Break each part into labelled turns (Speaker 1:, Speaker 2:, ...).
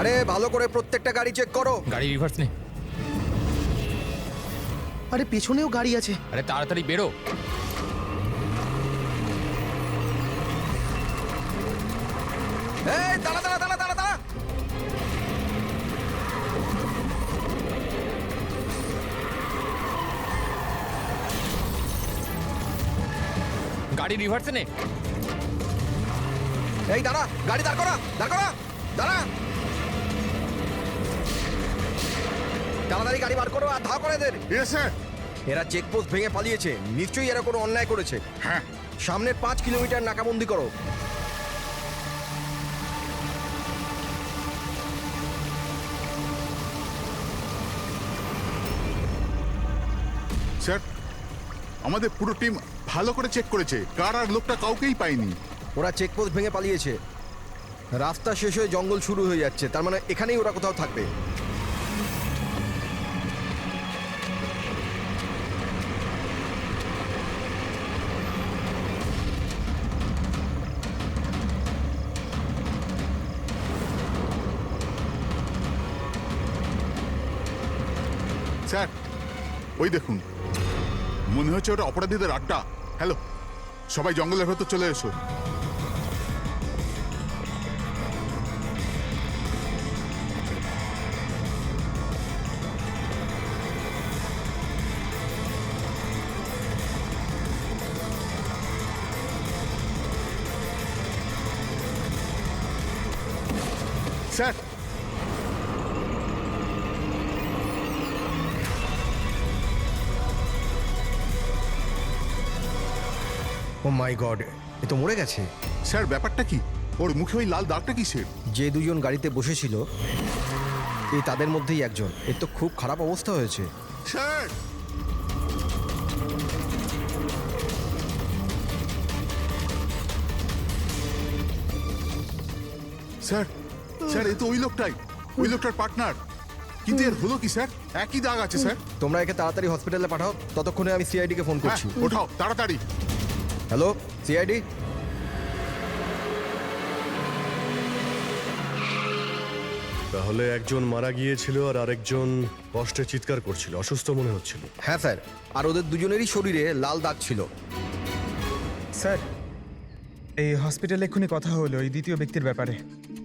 Speaker 1: আরে ভালো করে প্রত্যেকটা গাড়ি চেক করো।
Speaker 2: গাড়ি রিভার্স নে।
Speaker 3: আরে পেছনেও গাড়ি আছে।
Speaker 2: আরে তাড়াতাড়ি বেরো।
Speaker 1: এই দাঁড়া দাঁড়া দাঁড়া দাঁড়া দাঁড়া।
Speaker 2: গাড়ি রিভার্সে নে।
Speaker 1: এই দাঁড়া, গাড়ি দাঁড় করা, দাঁড় করা, দাঁড়া। তাড়াতাড়ি গাড়ি বার করো আর ধাও করে এদের। এরা চেকপোস্ট ভেঙে পালিয়েছে, নিশ্চয়ই এরা কোনো অন্যায় করেছে।
Speaker 4: হ্যাঁ,
Speaker 1: সামনের 5 কিলোমিটার নাকাবন্দি করো।
Speaker 4: স্যার আমাদের পুরো টিম ভালো করে চেক করেছে, কার আর লোকটা কাউকেই পাইনি।
Speaker 1: ওরা চেকপোস্ট ভেঙে পালিয়েছে। রাস্তা শেষ হয়ে জঙ্গল শুরু হয়ে যাচ্ছে, তার মানে এখানেই ওরা কোথাও থাকবে।
Speaker 4: স্যার ওই দেখুন, মনে হচ্ছে ওটা অপরাধীদের আড্ডা। হ্যালো, সবাই জঙ্গলের ভেতর চলে এসো। স্যার
Speaker 1: ও মাই গড, এ তো মরে গেছে।
Speaker 4: স্যার ব্যাপারটা কি? ওর মুখে ওই লাল দাগটা কিসের?
Speaker 1: যে দুজন গাড়িতে বসেছিল এই তাদের মধ্যেই একজন। এর তো খুব খারাপ অবস্থা হয়েছে।
Speaker 4: স্যার স্যার স্যার এ তো ওই লোকটাই, ওই লোকটার পার্টনার। কিন্তু এর হলো কি স্যার? একই দাগ আছে স্যার।
Speaker 1: তোমরা একে তাড়াতাড়ি হসপিটালে পাঠাও, ততক্ষণে আমি সিআইডি কে ফোন
Speaker 4: হ্যাঁ,
Speaker 1: করছি।
Speaker 4: ওঠাও তাড়াতাড়ি।
Speaker 1: Hello CID.
Speaker 5: তাহলে একজন মারা গিয়েছিল আর আরেকজন কষ্টে চিৎকার করছিল, অসুস্থ মনে হচ্ছিল।
Speaker 1: হ্যাঁ স্যার, আর ওদের দুজনেরই শরীরে লাল দাগ ছিল।
Speaker 6: স্যার এই হসপিটালে এক্ষুনি কথা হলো এই দ্বিতীয় ব্যক্তির ব্যাপারে।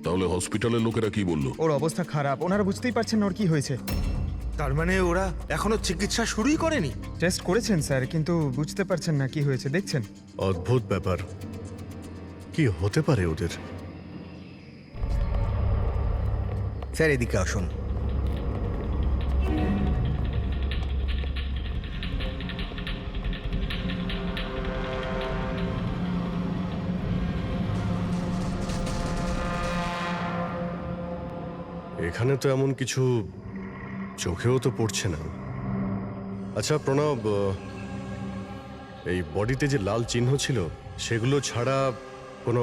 Speaker 7: তাহলে হসপিটালের লোকেরা কি বললো?
Speaker 6: ওর অবস্থা খারাপ, ওনারা বুঝতেই পারছেন না ওর কি হয়েছে।
Speaker 3: তার মানে ওরা এখনো চিকিৎসা শুরুই করেনি?
Speaker 6: টেস্ট করেছেন স্যার, কিন্তু বুঝতে পারছেন না কি হয়েছে। দেখছেন
Speaker 5: অদ্ভুত ব্যাপার, কি হতে পারে ওদের?
Speaker 1: স্যার এদিকে আসুন।
Speaker 5: এখানে তো এমন কিছু চোখেও তো পড়ছে না। আচ্ছা প্রণব, এই বডিতে যে লাল চিহ্ন ছিল সেগুলো ছাড়া কোনো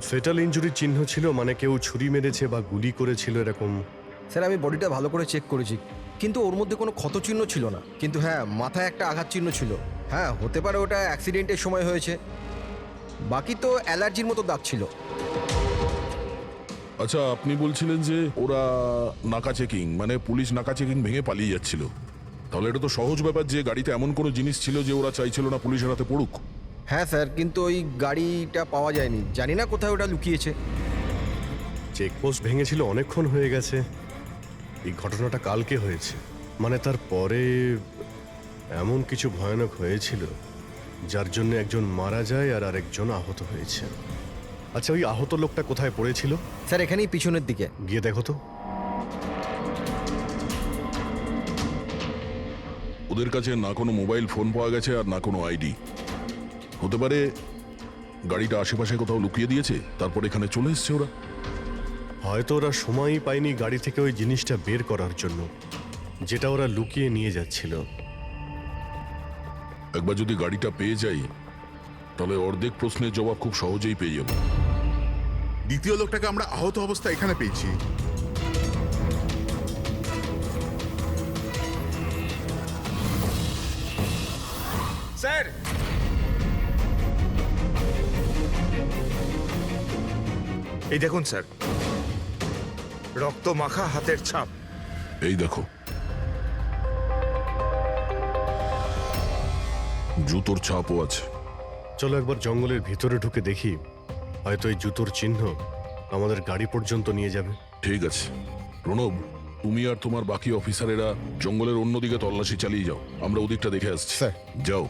Speaker 5: ফেটাল ইনজুরির চিহ্ন ছিল? মানে কেউ ছুরি মেরেছে বা গুলি করেছিল এরকম?
Speaker 1: স্যার আমি বডিটা ভালো করে চেক করেছি, কিন্তু ওর মধ্যে কোনো ক্ষত চিহ্ন ছিল না। কিন্তু হ্যাঁ, মাথায় একটা আঘাত চিহ্ন ছিল। হ্যাঁ হতে পারে ওটা অ্যাক্সিডেন্টের সময় হয়েছে। বাকি তো অ্যালার্জির মতো দাগ ছিল।
Speaker 7: আচ্ছা, আপনি বলছিলেন যে ওরা নাকা চেকিং, মানে পুলিশ নাকা চেকিং ভেঙে পালিয়ে যাচ্ছিল। তাহলে এটা তো সহজ ব্যাপার যে গাড়িতে এমন কোনো জিনিস ছিল যে ওরা চাইছিল না পুলিশের হাতে পড়ুক।
Speaker 1: হ্যাঁ স্যার, কিন্তু ওই গাড়িটা পাওয়া যায়নি, জানি না কোথায় ওটা লুকিয়েছে।
Speaker 5: চেকপোস্ট ভেঙেছিল অনেকক্ষণ হয়ে গেছে। এই ঘটনাটা কালকে হয়েছে, মানে তারপরে এমন কিছু ভয়ানক হয়েছিল যার জন্য একজন মারা যায় আর আরেকজন আহত হয়েছে। আচ্ছা ওই আহত লোকটা কোথায় পড়েছিল?
Speaker 1: স্যার এখানেই পিছনের দিকে।
Speaker 5: গিয়ে দেখো তো।
Speaker 7: ওদের কাছে না কোনো মোবাইল ফোন পাওয়া গেছে আর না কোনো আইডি। হতে পারে গাড়িটা আশেপাশে কোথাও লুকিয়ে দিয়েছে, তারপর এখানে চলে এসছে ওরা।
Speaker 5: হয়তো ওরা সময়ই পায়নি গাড়ি থেকে ওই জিনিসটা বের করার জন্য, যেটা ওরা লুকিয়ে নিয়ে যাচ্ছিল।
Speaker 7: একবার যদি গাড়িটা পেয়ে যাই তাহলে অর্ধেক প্রশ্নের জবাব খুব সহজেই পেয়ে যাব।
Speaker 4: দ্বিতীয় লোকটাকে আমরা আহত অবস্থা এখানে পেয়েছি।
Speaker 3: স্যার এই দেখুন স্যার, রক্ত মাখা হাতের ছাপ।
Speaker 7: এই দেখো, জুতোর ছাপও আছে।
Speaker 5: চলো একবার জঙ্গলের ভিতরে ঢুকে দেখি, হয়তো এই জুতোর চিহ্ন আমাদের গাড়ি পর্যন্ত নিয়ে যাবে।
Speaker 7: ঠিক আছে প্রণব, তুমি আর তোমার বাকি অফিসারেরা জঙ্গলের অন্যদিকে তল্লাশি চালিয়ে যাও, আমরা ওদিকটা দেখে আসছি।
Speaker 1: স্যার।
Speaker 7: যাও।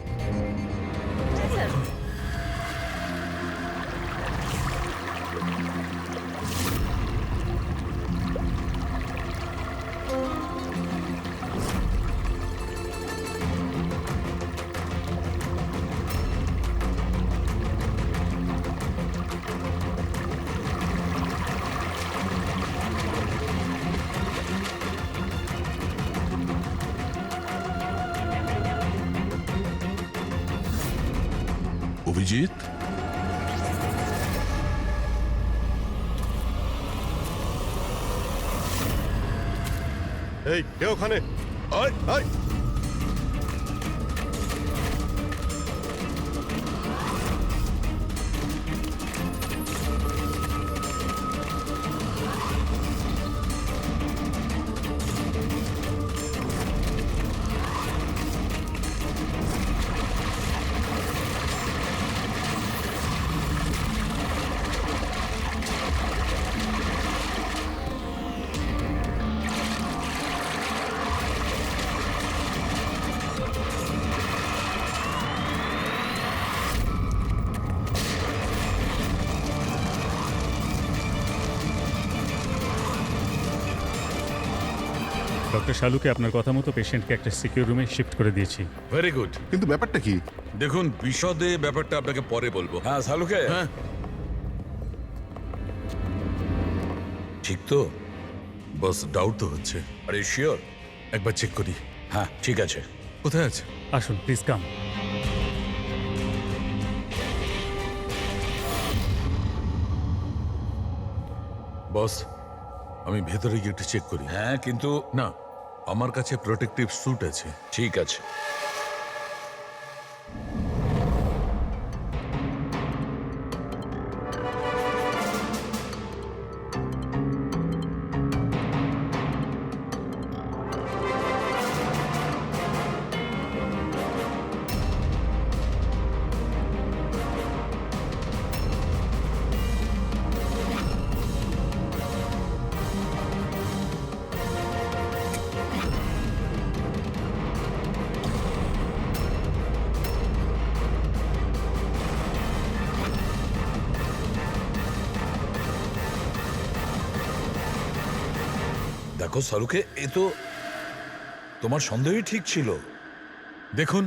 Speaker 7: অভিজিৎ,
Speaker 5: এই কে ওখানে?
Speaker 7: আয় আয়।
Speaker 8: ডক্টর শালুকে আপনার কথা মতো পেশেন্টকে একটা সিকিউর রুমে শিফট করে দিয়েছি।
Speaker 9: Very good.
Speaker 4: কিন্তু ব্যাপারটা কি?
Speaker 9: দেখুন, বিশদে ব্যাপারটা আপনাকে পরে বলবো। হ্যাঁ শালুকে, হ্যাঁ ঠিক তো? বস ডাউট তো হচ্ছে। আরে শিওর? একবার চেক করি। হ্যাঁ ঠিক আছে। কোথায় আছে?
Speaker 8: আসুন প্লিজ কাম।
Speaker 9: বস, আমি ভেতরে গিয়ে একটু চেক করি। হ্যাঁ কিন্তু না, আমার কাছে প্রোটেক্টিভ স্যুট আছে। ঠিক আছে। দেখো শালুকে, এ তো তোমার সন্দেহই ঠিক ছিল। দেখুন,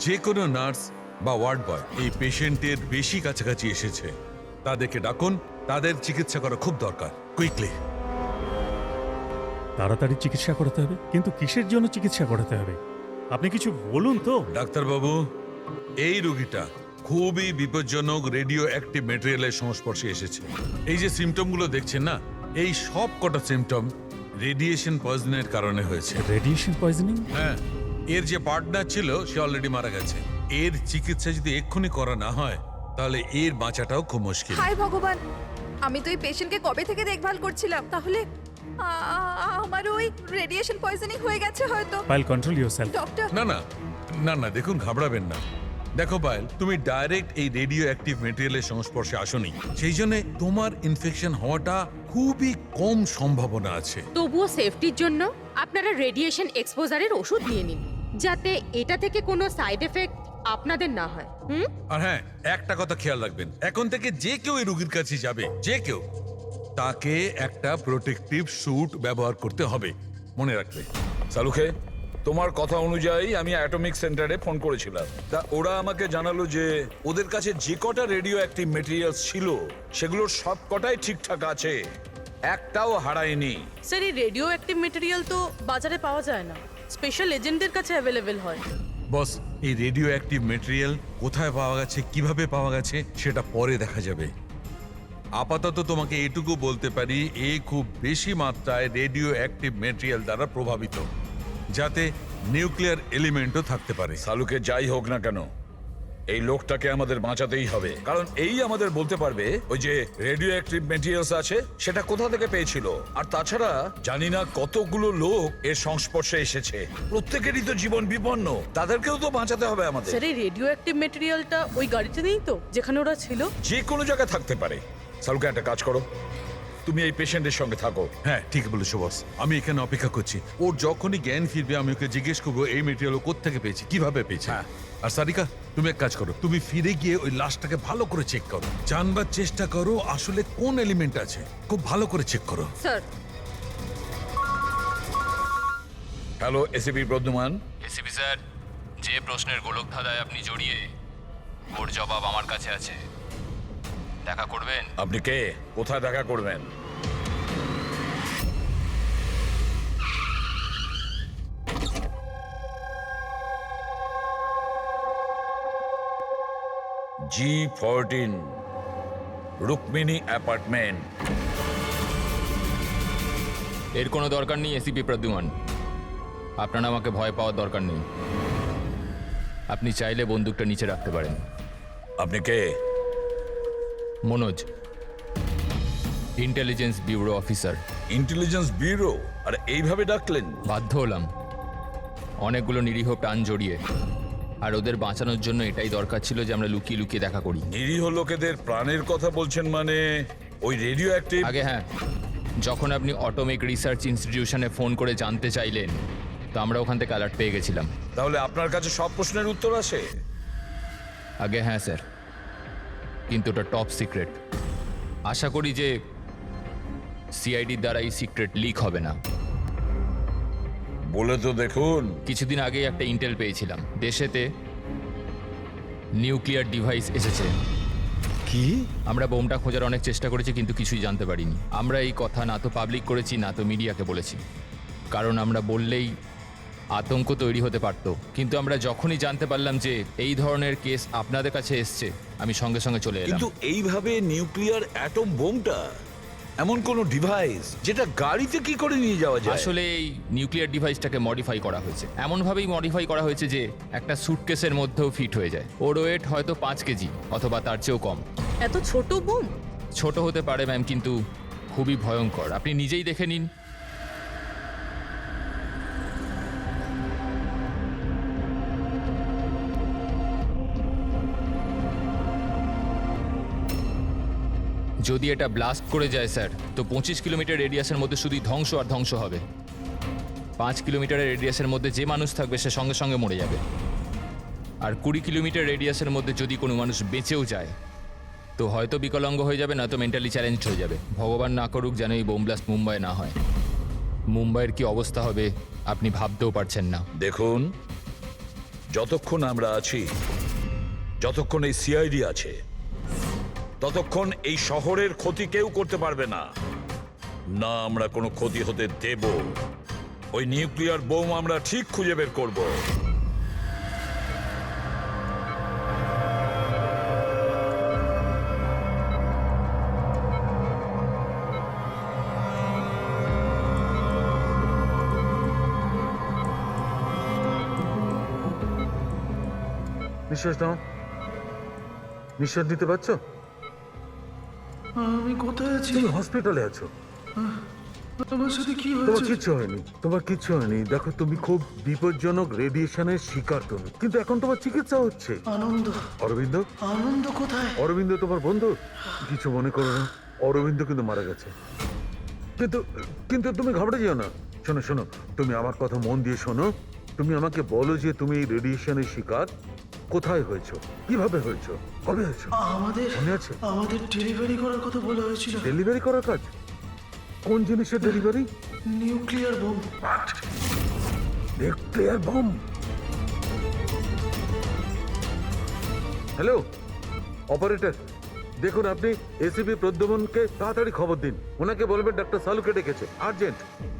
Speaker 9: যে কোনো নার্স বা ওয়ার্ড বয় এই পেশেন্টের বেশি কাছাকাছি এসেছে, তাদেরকে ডাকুন, তাদের চিকিৎসা করা খুব দরকার, কুইকলি।
Speaker 8: তাড়াতাড়ি চিকিৎসা করাতে হবে, কিন্তু কিসের জন্য চিকিৎসা করাতে হবে আপনি কিছু বলুন তো।
Speaker 9: ডাক্তারবাবু, এই রোগীটা খুবই বিপজ্জনক রেডিও অ্যাক্টিভ ম্যাটেরিয়ালের সংস্পর্শে এসেছে। এই যে সিমটমগুলো দেখছেন না, এই সব কটা সিমটম রেডিয়েশন পয়জনের কারণে হয়েছে।
Speaker 8: Radiation poisoning?
Speaker 9: হ্যাঁ, এর যে পার্টনার ছিল সে অলরেডি মারা গেছে। এর চিকিৎসা যদি এক্ষুনি করা না হয় তাহলে এর বাঁচাটাও খুব মুশকিল।
Speaker 10: হায় ভগবান, আমি তো এই পেশেন্টকে কবে থেকে দেখভাল করছিলাম, তাহলে আমার ওই রেডিয়েশন পয়জনিং হয়ে গেছে হয়তো।
Speaker 8: File control yourself.
Speaker 10: ডক্টর,
Speaker 9: না না না না, দেখুন ঘাবড়াবেন না। দেখো পায়েল, তুমি ডাইরেক্ট এই রেডিও অ্যাক্টিভ মেটেরিয়ালের সংস্পর্শে আসোনি, সেই জন্য তোমার ইনফেকশন হওয়াটা খুবই কম সম্ভাবনা আছে।
Speaker 11: তবুও সেফটির জন্য আপনারা রেডিয়েশন এক্সপোজারের ওষুধ নিয়ে নিন, যাতে এটা থেকে কোনো সাইড এফেক্ট আপনাদের না হয়।
Speaker 9: আর হ্যাঁ, একটা কথা খেয়াল রাখবেন, এখন থেকে যে কেউ এই রোগীর কাছে যাবে, যে কেউ, তাকে একটা প্রোটেক্টিভ স্যুট ব্যবহার করতে হবে, মনে রাখবে।
Speaker 12: সালুখে, তোমার কথা অনুযায়ী আমি অ্যাটমিক সেন্টারে ফোন করেছিলাম। তা ওরা আমাকে জানালো যে ওদের কাছে যে কটা রেডিও অ্যাক্টিভ মেটেরিয়ালস ছিল সেগুলোর সব কটাই ঠিকঠাক আছে, একটাও হারায়নি।
Speaker 11: স্যার, এই রেডিও অ্যাক্টিভ মেটেরিয়াল তো বাজারে পাওয়া যায় না, স্পেশাল এজেন্টদের কাছে অ্যাভেলেবেল হয়।
Speaker 9: বস, এই রেডিও অ্যাক্টিভ মেটেরিয়াল কোথায় পাওয়া গেছে, কিভাবে পাওয়া গেছে সেটা পরে দেখা যাবে। আপাতত তোমাকে এটুকু বলতে পারি, এ খুব বেশি মাত্রায় রেডিও অ্যাক্টিভ মেটেরিয়াল দ্বারা প্রভাবিত, যাতে নিউক্লিয়ার এলিমেন্টও থাকতে পারে।
Speaker 12: সালুকে যাই হোক না কেন, এই লোকটাকে আমাদের বাঁচাতেই হবে, কারণ এই আমাদের বলতে পারবে ওই যে রেডিও অ্যাক্টিভ মেটেরিয়ালস আছে সেটা কোথা থেকে পেয়েছিল। আর তাছাড়া জানি না কতগুলো লোক এর সংস্পর্শে এসেছে, প্রত্যেকেরই তো জীবন বিপন্ন, তাদেরকেও তো বাঁচাতে হবে আমাদের।
Speaker 11: স্যার, এই রেডিও অ্যাক্টিভ মেটেরিয়ালটা ওই গাড়িতে নেই তো যেখানে ওরা ছিল?
Speaker 12: যে কোনো জায়গায় থাকতে পারে। সালুকে একটা কাজ করো, তুমি এই পেশেন্টের সঙ্গে থাকো।
Speaker 9: হ্যাঁ ঠিক বলেছো বস, আমি এখানে অপেক্ষা করছি। ওর যখনই জ্ঞান ফিরবে আমি ওকে জিজ্ঞেস করবো এই মেটেরিয়াল কোত্থেকে পেয়েছি, কিভাবে পেয়েছে। আর সারিকা, তুমি এক কাজ করো, তুমি ফিরে গিয়ে ওই লাশটাকে ভালো করে চেক করো, জানবার চেষ্টা করো আসলে কোন এলিমেন্ট আছে, খুব ভালো করে চেক করো।
Speaker 11: Sir,
Speaker 12: hello ACP Pradyuman.
Speaker 2: ACP sir, যে প্রশ্নের গোলক ধাঁধায় আপনি জড়িয়ে, ওর জবাব আমার কাছে আছে। দেখা করবেন?
Speaker 12: আপনি কে, কোথায় দেখা করবেন? G14 Rukmini apartment.
Speaker 2: এর কোনো দরকার নেই এসিপি প্রদ্যুমান, আপনার আমাকে ভয় পাওয়ার দরকার নেই। আপনি চাইলে বন্দুকটা নিচে রাখতে পারেন।
Speaker 12: আপনি কে?
Speaker 2: Manoj, intelligence bureau officer.
Speaker 12: Intelligence bureau? আর এইভাবে ডাকলেন?
Speaker 2: বাধ্য হলাম, অনেকগুলো নিরীহ প্রাণ জড়িয়ে, আর ওদের বাঁচানোর জন্য এটাই দরকার ছিল যে আমরা লুকিয়ে লুকিয়ে দেখা করি।
Speaker 12: নিরীহ লোকেদের প্রাণের কথা বলছেন মানে ওই রেডিও অ্যাক্টিভ?
Speaker 2: আগে হ্যাঁ, যখন আপনি অটোমিক রিসার্চ ইনস্টিটিউশনে ফোন করে জানতে চাইলেন, তো আমরা ওখান থেকে অ্যালার্ট পেয়ে গেছিলাম।
Speaker 12: তাহলে আপনার কাছে সব প্রশ্নের উত্তর আছে?
Speaker 2: আগে হ্যাঁ স্যার, কিন্তু ওটা টপ সিক্রেট। আশা করি যে সিআইডির দ্বারা এই সিক্রেট লিক হবে না।
Speaker 12: বলে তো দেখুন।
Speaker 2: কিছুদিন আগেই একটা ইন্টেল পেয়েছিলাম, দেশেতে নিউক্লিয়ার ডিভাইস এসেছে।
Speaker 3: কি?
Speaker 2: আমরা বোমটা খোঁজার অনেক চেষ্টা করেছি, কিন্তু কিছুই জানতে পারিনি। আমরা এই কথা না তো পাবলিক করেছি, না তো মিডিয়াকে বলেছি, কারণ আমরা বললেই আতঙ্ক তৈরি হতে পারত। কিন্তু আমরা যখনই জানতে পারলাম যে এই ধরনের কেস আপনাদের কাছে এসছে, আমি সঙ্গে সঙ্গে চলে এলাম।
Speaker 12: কিন্তু এইভাবে নিউক্লিয়ার অ্যাটম বোমটা, এমন কোন ডিভাইস যেটা গাড়িতে কি করে নিয়ে যাওয়া যায়?
Speaker 2: আসলে এই নিউক্লিয়ার ডিভাইসটাকে মডিফাই করা হয়েছে, এমনভাবেই মডিফাই করা হয়েছে যে একটা সুটকেসের মধ্যেও ফিট হয়ে যায়। ওর ওয়েট হয়তো 5 কেজি অথবা তার চেয়েও কম।
Speaker 11: এত ছোট বোম?
Speaker 2: ছোট হতে পারে ম্যাম, কিন্তু খুবই ভয়ঙ্কর। আপনি নিজেই দেখে নিন। যদি এটা ব্লাস্ট করে যায় স্যার, তো 25 কিলোমিটার রেডিয়াসের মধ্যে শুধুই ধ্বংস আর ধ্বংস হবে। 5 কিলোমিটারের রেডিয়াসের মধ্যে যে মানুষ থাকবে সে সঙ্গে সঙ্গে মরে যাবে। আর 20 কিলোমিটার রেডিয়াসের মধ্যে যদি কোনো মানুষ বেঁচেও যায়, তো হয়তো বিকলাঙ্গ হয়ে যাবে, না তো মেন্টালি চ্যালেঞ্জ হয়ে যাবে। ভগবান না করুক যেন এই বোম ব্লাস্ট মুম্বাই না হয়। মুম্বাইয়ের কি অবস্থা হবে আপনি ভাবতেও পারছেন না।
Speaker 12: দেখুন, যতক্ষণ আমরা আছি, যতক্ষণ এই সিআইডি আছে, ততক্ষণ এই শহরের ক্ষতি কেউ করতে পারবে না। না আমরা কোনো ক্ষতি হতে দেব। ওই নিউক্লিয়ার বোম আমরা ঠিক খুঁজে বের করব।
Speaker 3: নিঃশ্বাস নাও, নিঃশ্বাস নিতে পারছো?
Speaker 13: আমি কোথায় আছি?
Speaker 3: তুমি হসপিটালে আছো।
Speaker 13: আমার সাথে কি
Speaker 3: তোমার
Speaker 13: হয়েছে?
Speaker 3: কিচ্ছু হয়নি, তোমার কিচ্ছু হয়নি। দেখো, তুমি খুব বিপজ্জনক রেডিয়েশনের শিকার তুমি, কিন্তু এখন তোমার চিকিৎসা হচ্ছে।
Speaker 13: আনন্দ?
Speaker 3: অরবিন্দ?
Speaker 13: আনন্দ কোথায়?
Speaker 3: অরবিন্দ তোমার বন্ধু? কিছু মনে করো না, অরবিন্দ কিন্তু মারা গেছে। কিন্তু কিন্তু তুমি ঘাবড়ে যেও না। শোনো শোনো, তুমি আমার কথা মন দিয়ে শোনো। তুমি আমাকে বলো যে তুমি এই রেডিয়েশনের শিকার কোথায় হয়েছো, কিভাবে হয়েছো, কবে হয়েছো?
Speaker 13: আমাদের
Speaker 3: মনে আছে?
Speaker 13: আমাদের ডেলিভারি করার কথা বলা হয়েছিল।
Speaker 3: ডেলিভারি করার কাজ? কোন জিনিসের delivery?
Speaker 13: Nuclear bomb.
Speaker 3: Nuclear bomb? Hello operator, দেখুন আপনি এসিপি প্রদ্যুমনকে তাড়াতাড়ি খবর দিন। ওনাকে বলবেন ডাক্তার সালুকে ডেকেছে, আর্জেন্ট।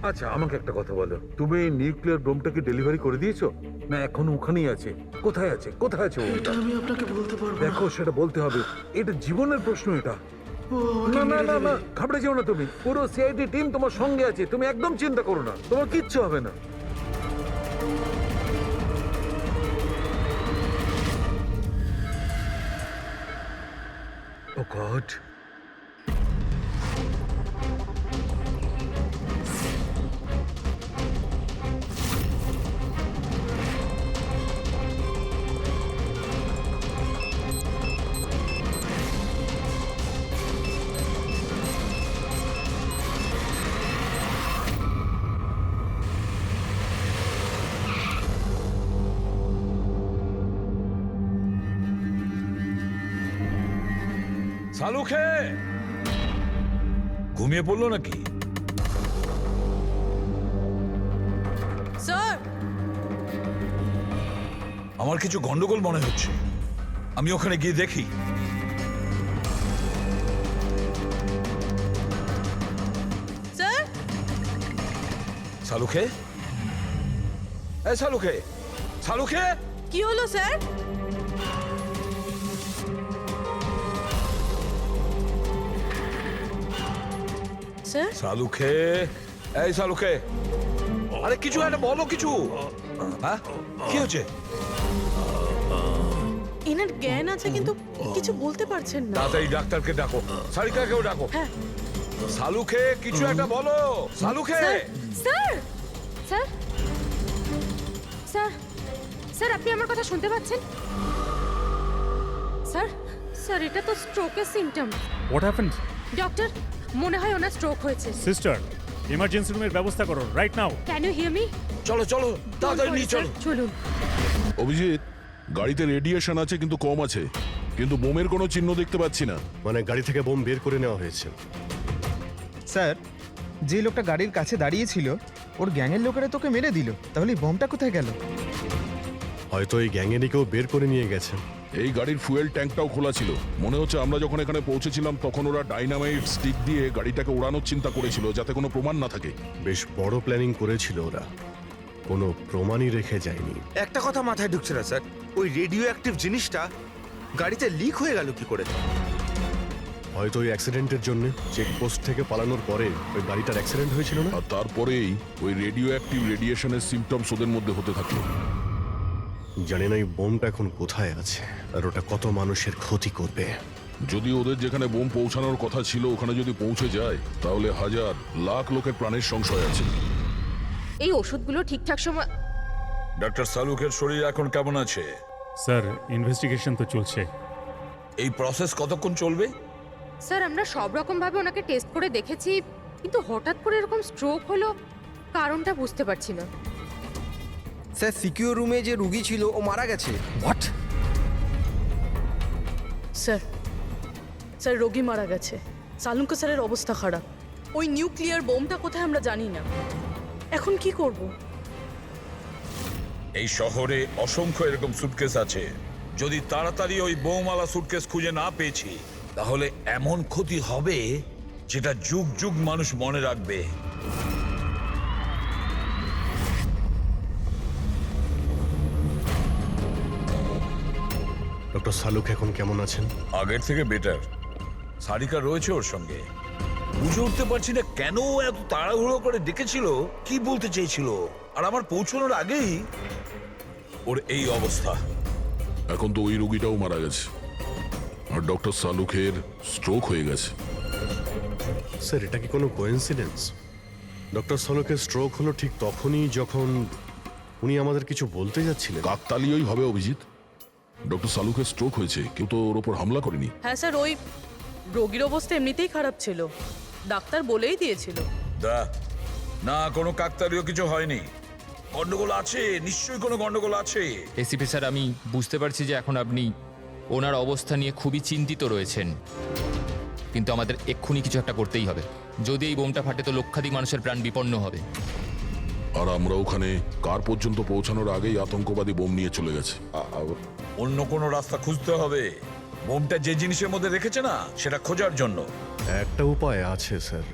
Speaker 3: আচ্ছা আমাকে একটা কথা বলো, তুমি এই নিউক্লিয়ার বোমটাকে ডেলিভারি করে দিয়েছো না এখনো ওখানেই আছে? কোথায় আছে, কোথায় আছে ও?
Speaker 13: এটা আমি আপনাকে বলতে পারবো না।
Speaker 3: দেখো সেটা বলতে হবে, এটা জীবনের প্রশ্ন। এটা
Speaker 13: ও
Speaker 3: না
Speaker 13: আমাকে
Speaker 3: না
Speaker 13: মেরে
Speaker 3: না
Speaker 13: দেবে।
Speaker 3: না, ঘাবড়ে যেও না তুমি। পুরো সিআইডি টিম তোমার সঙ্গে আছে, তুমি একদম চিন্তা করো না, তোমার কিচ্ছু হবে না। গড।
Speaker 12: সালুখে ঘুমিয়ে পড়লো নাকি?
Speaker 10: স্যার
Speaker 12: আমার কিছু গন্ডগোল মনে হচ্ছে, আমি ওখানে গিয়ে দেখি।
Speaker 10: স্যার
Speaker 12: সালুখে, এই সালুখে, সালুখে,
Speaker 10: কি হলো স্যার? স্যার
Speaker 12: সালুখে, এই সালুখে, আরে কিছু একটা বলো, কিছু। হ্যাঁ, কি হচ্ছে?
Speaker 10: এনার জ্ঞান আছে কিন্তু কিছু বলতে পারছেন না।
Speaker 12: তাড়াতাড়ি ডাক্তারকে ডাকো, সারিকাকেও ডাকো।
Speaker 10: হ্যাঁ
Speaker 12: সালুখে, কিছু একটা বলো, Salunkhe.
Speaker 11: Sir sir sir sir আপনি আমার কথা শুনতে পাচ্ছেন? স্যার স্যার এটা তো স্ট্রোকের সিমটম।
Speaker 8: What happened?
Speaker 11: ডক্টর মনে হয় ওনার স্ট্রোক হয়েছে।
Speaker 8: সিস্টার, ইমার্জেন্সি রুমের ব্যবস্থা করো right now.
Speaker 11: Can you hear me?
Speaker 12: চলো চলো, তাড়াতাড়ি নিয়ে চলো।
Speaker 11: চলুন।
Speaker 7: অভিজিৎ, গাড়িতে রেডিয়েশন আছে কিন্তু কম আছে, কিন্তু বোমের কোনো চিহ্ন দেখতে পাচ্ছি না।
Speaker 5: মানে গাড়ি থেকে বোম বের করে নেওয়া হয়েছে।
Speaker 6: স্যার, যে লোকটা গাড়ির কাছে দাঁড়িয়েছিল ওর গ্যাংয়ের লোকেরা তোকে মেরে দিল, তাহলে এই বমটা কোথায় গেল?
Speaker 5: হয়তো এই গ্যাংয়েরই কেউ বের করে নিয়ে গেছে।
Speaker 7: এই গাড়ির ফুয়েল ট্যাঙ্কটাও খোলা ছিল। মনে হচ্ছে আমরা যখন এখানে পৌঁছেছিলাম তখন ওরা ডাইনামাইট স্টিক দিয়ে গাড়িটাকে ওড়ানোর চিন্তা করেছিল, যাতে কোনো প্রমাণ না থাকে।
Speaker 5: বেশ বড় প্ল্যানিং করেছিল ওরা, কোনো প্রমাণই রেখে যায়নি।
Speaker 14: একটা কথা মাথায় ঢুকছে না স্যার, ওই রেডিও অ্যাক্টিভ জিনিসটা গাড়িতে লিক হয়ে গেল কি করে?
Speaker 5: হয়তো ওই অ্যাক্সিডেন্টের জন্য চেকপোস্ট থেকে পালানোর পরে ওই গাড়িটার অ্যাক্সিডেন্ট হয়েছিল না?
Speaker 7: আর তারপরেই ওই রেডিও অ্যাক্টিভ রেডিয়েশনের সিমটমস ওদের মধ্যে হতে থাকলো।
Speaker 5: জানি না এই বোমটা এখন কোথায় আছে আর ওটা কত মানুষের ক্ষতি করবে।
Speaker 7: যদি ওদের যেখানে বোম পৌঁছানোর কথা ছিল ওখানে যদি পৌঁছে যায়, তাহলে হাজার লাখ লোকের প্রাণের সংশয় আছে।
Speaker 11: এই ওষুধগুলো ঠিকঠাক সময়।
Speaker 12: ডক্টর সালুখের শরীর এখন কেমন আছে?
Speaker 8: স্যার, ইনভেস্টিগেশন তো চলছে।
Speaker 12: এই প্রসেস কতক্ষণ চলবে?
Speaker 11: স্যার আমরা সব রকম ভাবে ওনাকে টেস্ট করে দেখেছি, কিন্তু হঠাৎ করে এরকম স্ট্রোক হলো, কারণটা বুঝতে পারছি না।
Speaker 1: স্যার, সিকিউর রুমে যে রুগী ছিল ও মারা গেছে।
Speaker 6: হোয়াট?
Speaker 10: স্যার স্যার রোগী মারা গেছে। সালুঙ্কা স্যারের অবস্থা খারাপ। ওই নিউক্লিয়ার বোমটা কোথায় আমরা জানি না। এখন কি করব?
Speaker 12: এই শহরে অসংখ্য এরকম সুটকেস আছে। যদি তাড়াতাড়ি ওই বোমওয়ালা সুটকেস খুঁজে না পেয়েছি, তাহলে এমন ক্ষতি হবে যেটা যুগ যুগ মানুষ মনে রাখবে।
Speaker 5: ডক্টর সালুক এখন কেমন আছেন?
Speaker 12: আগের থেকে বেটার। সারিকা রয়েছে ওর সঙ্গে। বুঝে উঠতে পারছি না কেন ও এত তাড়াহুড়ো করে ডেকেছিল, কি বলতে চেয়েছিল, আর আমার পৌঁছানোর আগেই ওর এই অবস্থা।
Speaker 7: এখন তো ওই রুগীটাও মারা গেছে, আর ডক্টর সালুখের স্ট্রোক হয়ে গেছে।
Speaker 5: স্যার, এটা কি কোনো কোইন্সিডেন্স? ডক্টর সালুকের স্ট্রোক হলো ঠিক তখনই যখন উনি আমাদের কিছু বলতে যাচ্ছিলেন।
Speaker 7: কাকতালীয়ই হবে অভিজিৎ। ডক্টর সালুখের স্ট্রোক হয়েছে, কেউ তো ওর ওপর হামলা করেনি।
Speaker 10: হ্যাঁ স্যার, ওই রোগীর অবস্থা এমনিতেই খারাপ ছিল, ডাক্তার বলেই দিয়েছিল।
Speaker 12: না, কোনো কাকতালীয় কিছু হয়নি। গন্ডগোল আছে, নিশ্চয়ই কোনো গন্ডগোল আছে।
Speaker 2: এসিপি স্যার, আমি বুঝতে পারছি যে এখন আপনি ওনার অবস্থা নিয়ে খুবই চিন্তিত রয়েছেন, কিন্তু আমাদের এক্ষুনি কিছু একটা করতেই হবে। যদি এই বোমটা ফাটে তো লক্ষাধিক মানুষের প্রাণ বিপন্ন হবে।
Speaker 7: আর আমরা ওখানে কার পর্যন্ত পৌঁছানোর আগেই আতঙ্কবাদী বোম নিয়ে চলে গেছে।
Speaker 12: অন্য কোনো রাস্তা খুঁজতে হবে। বোমটা যে জিনিসের মধ্যে রেখেছে না, সেটা খোঁজার জন্য
Speaker 5: একটা উপায় আছে স্যার।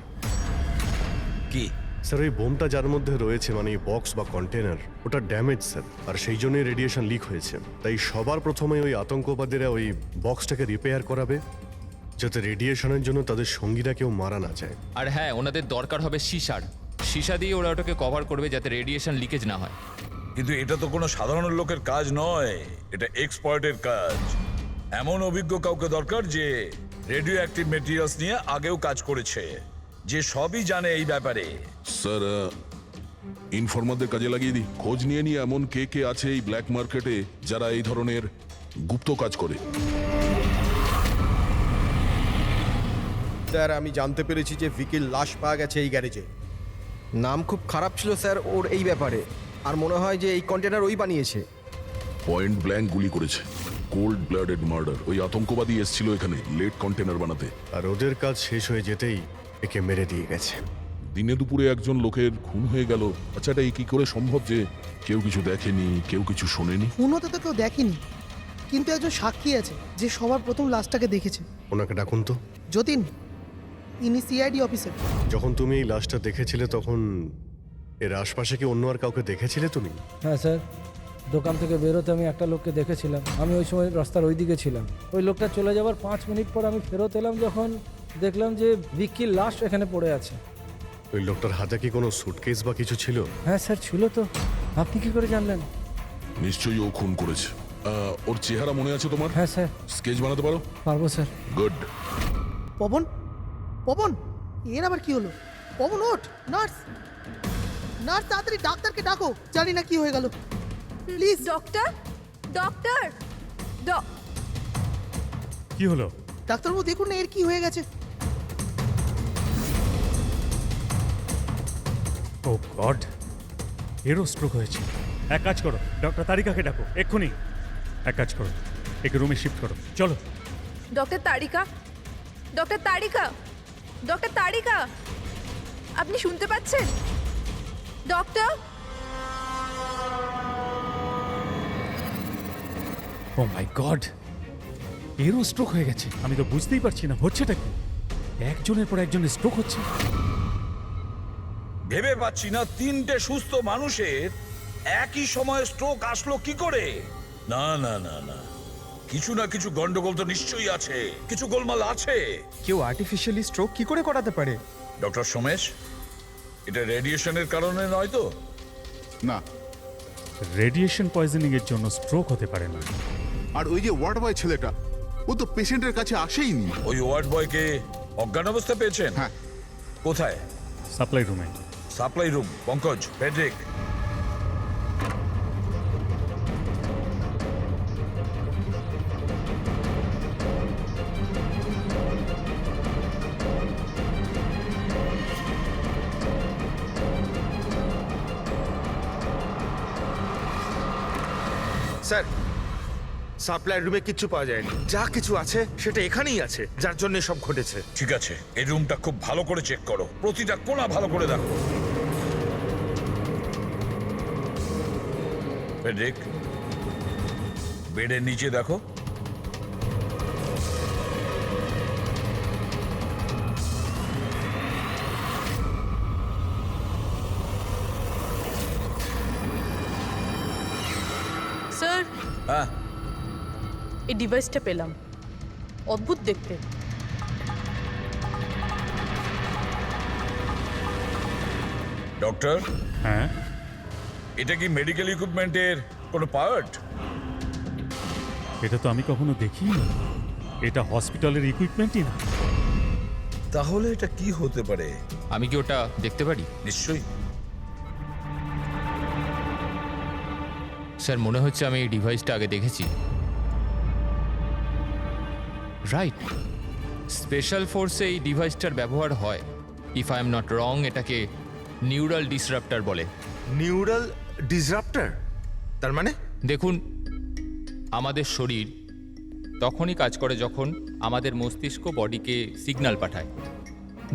Speaker 12: কি?
Speaker 5: স্যার, ওই বোমটা যার মধ্যে রয়েছে, মানে বক্স বা কন্টেনার, ওটা ড্যামেজ স্যার, আর সেই জন্যই রেডিয়েশন লিক হয়েছে। তাই সবার প্রথমে ওই আতঙ্কবাদীরা ওই বক্সটাকে রিপেয়ার করাবে, যাতে রেডিয়েশনের জন্য তাদের সঙ্গীরা কেউ মারা না যায়।
Speaker 2: আর হ্যাঁ, ওনাদের দরকার হবে সীসা দিয়ে ওরা ওটাকে কভার করবে যাতে রেডিয়েশন লিকেজ না হয়।
Speaker 12: কিন্তু এটা তো কোনো সাধারণ লোকের কাজ নয়, এটা এক্সপার্টের কাজ। এমন অভিজ্ঞ কাউকে দরকার যে রেডিও অ্যাক্টিভ মেটেরিয়ালস নিয়ে আগেও কাজ করেছে, যে সবই জানে এই ব্যাপারে।
Speaker 7: স্যার ইনফরমারদের কাজে লাগিয়ে দিই, খোঁজ নিয়ে নিয়ে এমন কে কে আছে এই ব্ল্যাক মার্কেটে যারা এই ধরনের গুপ্ত কাজ করে।
Speaker 1: স্যার আমি জানতে পেরেছি যে ভিকির লাশ পাওয়া গেছে এই গ্যারেজে। নাম খুব খারাপ ছিল স্যার ওর এই ব্যাপারে, আর মনে হয় যে এই কন্টেনার ওই বানিয়েছে।
Speaker 7: পয়েন্ট ব্ল্যাঙ্ক গুলি করেছে, কোল্ড ব্লাডেড মার্ডার। ওই আতঙ্কবাদী এসেছিল এখানে লেট কন্টেনার বানাতে,
Speaker 5: আর ওদের কাজ শেষ হয়ে যেতেই একে মেরে দিয়ে গেছে।
Speaker 7: দিনে দুপুরে একজন লোকের খুন হয়ে গেল। আচ্ছা এটা কি করে সম্ভব যে কেউ কিছু দেখেনি, কেউ কিছু শোনেনি?
Speaker 13: খুন হতে তো কেউ দেখেনি, কিন্তু একজন সাক্ষী আছে যে সবার প্রথম লাশটাকে দেখেছে।
Speaker 5: ওনাকে ডাকুন তো।
Speaker 13: যতীন, ইনি সিআইডি অফিসার।
Speaker 5: যখন তুমি এই লাশটা দেখেছিলে তখন এর আশপাশে কি অন্য আর কাউকে দেখেছিলে তুমি?
Speaker 6: হ্যাঁ স্যার, দোকান থেকে বেরোতে আমি একটা লোককে দেখেছিলাম। আমি ওই সময় রাস্তার ওই দিকে ছিলাম। ওই লোকটা চলে যাওয়ার 5 মিনিট পর আমি ফেরত এলাম, যখন দেখলাম যে ভিকির লাশ এখানে পড়ে আছে।
Speaker 5: ওই লোকটার হাতে কি কোনো সুটকেস বা কিছু ছিল?
Speaker 6: হ্যাঁ স্যার ছিল তো। আপনি কি করে জানলেন?
Speaker 7: নিশ্চয়ই ও খুন করেছে। ওর চেহারা মনে আছে তোমার?
Speaker 6: হ্যাঁ স্যার।
Speaker 7: স্কেচ বানাতে পারো?
Speaker 6: পারবো স্যার।
Speaker 7: গুড।
Speaker 13: পবন, পবন, এর আবার কি হলো? পবন ওঠ। নার্স, নার্স তাড়াতাড়ি ডাক্তারকে ডাকো। জানি না কি হয়ে গেল। প্লিজ
Speaker 10: ডক্টর, ডক্টর,
Speaker 8: কি হলো?
Speaker 13: ডাক্তারবাবু দেখুন না এর কি হয়ে গেছে।
Speaker 8: ও গড, এরও স্ট্রোক হয়েছে। এক কাজ করো, ডক্টর তারিকাকে ডাকো এক্ষুনি। এক কাজ করো, একে রুমে শিফট করো, চলো।
Speaker 10: ডক্টর তারিকা, ডক্টর তারিকা, ডক্টর তারিকা, আপনি শুনতে পাচ্ছেন? ডক্টর,
Speaker 8: ও মাই গড, এরও স্ট্রোক হয়ে গেছে। আমি তো বুঝতেই পারছি না হচ্ছেটা কি। একজনের পর একজনের স্ট্রোক হচ্ছে।
Speaker 12: ভেবে পাচ্ছি না 3টে সুস্থ মানুষের একই সময়ে স্ট্রোক আসলো কি করে। না না না না, কিছু না কিছু গন্ডগোল তো নিশ্চয়ই আছে, কিছু গোলমাল আছে।
Speaker 6: কেউ আর্টিফিশিয়ালি স্ট্রোক কি করে করাতে পারে?
Speaker 12: ডক্টর সোমেশ, এটা রেডিয়েশনের কারণে নয় তো?
Speaker 4: না,
Speaker 8: রেডিয়েশন পয়জনিং এর জন্য স্ট্রোক হতে পারে না।
Speaker 4: আর ওই যে ওয়ার্ড বয় ছেলেটা, ও তো পেশেন্টের কাছে আসেইনি।
Speaker 12: ওই ওয়ার্ড বয়কে অজ্ঞান অবস্থা পেয়েছেন?
Speaker 4: হ্যাঁ।
Speaker 8: কোথায়? সাপ্লাই রুমে।
Speaker 12: Supply room. Pankaj, Friedrich,
Speaker 14: sir, supply রুমে কিচ্ছু পাওয়া যায়নি। যা কিছু আছে সেটা এখানেই আছে, যার জন্য সব ঘটেছে।
Speaker 12: ঠিক আছে, এই রুমটা খুব ভালো করে চেক করো, প্রতিটা কোণা ভালো করে দেখো। ফেডরিক, বেডের নিচে দেখো।
Speaker 10: স্যার
Speaker 12: হ্যাঁ,
Speaker 10: এই ডিভাইসটা পেলাম, অদ্ভুত দেখতে।
Speaker 12: ডক্টর,
Speaker 8: হ্যাঁ,
Speaker 12: এটা কি মেডিকেল ইকুইপমেন্টের কোনো পার্ট?
Speaker 8: এটা তো আমি কখনো দেখিনি। এটা হসপিটালের ইকুইপমেন্টই না।
Speaker 12: তাহলে এটা কি হতে পারে?
Speaker 2: আমি কি ওটা দেখতে পারি?
Speaker 12: নিশ্চয়ই।
Speaker 2: স্যার মনে হচ্ছে আমি এই ডিভাইসটা আগে দেখেছি। রাইট, স্পেশাল ফোর্সে এই ডিভাইসটার ব্যবহার হয়। If I am not wrong, এটাকে নিউরাল ডিসরাপ্টার বলে।
Speaker 14: নিউরাল ডিসরাপ্টার? তার মানে?
Speaker 2: দেখুন, আমাদের শরীর তখনই কাজ করে যখন আমাদের মস্তিষ্ক বডিকে সিগন্যাল পাঠায়,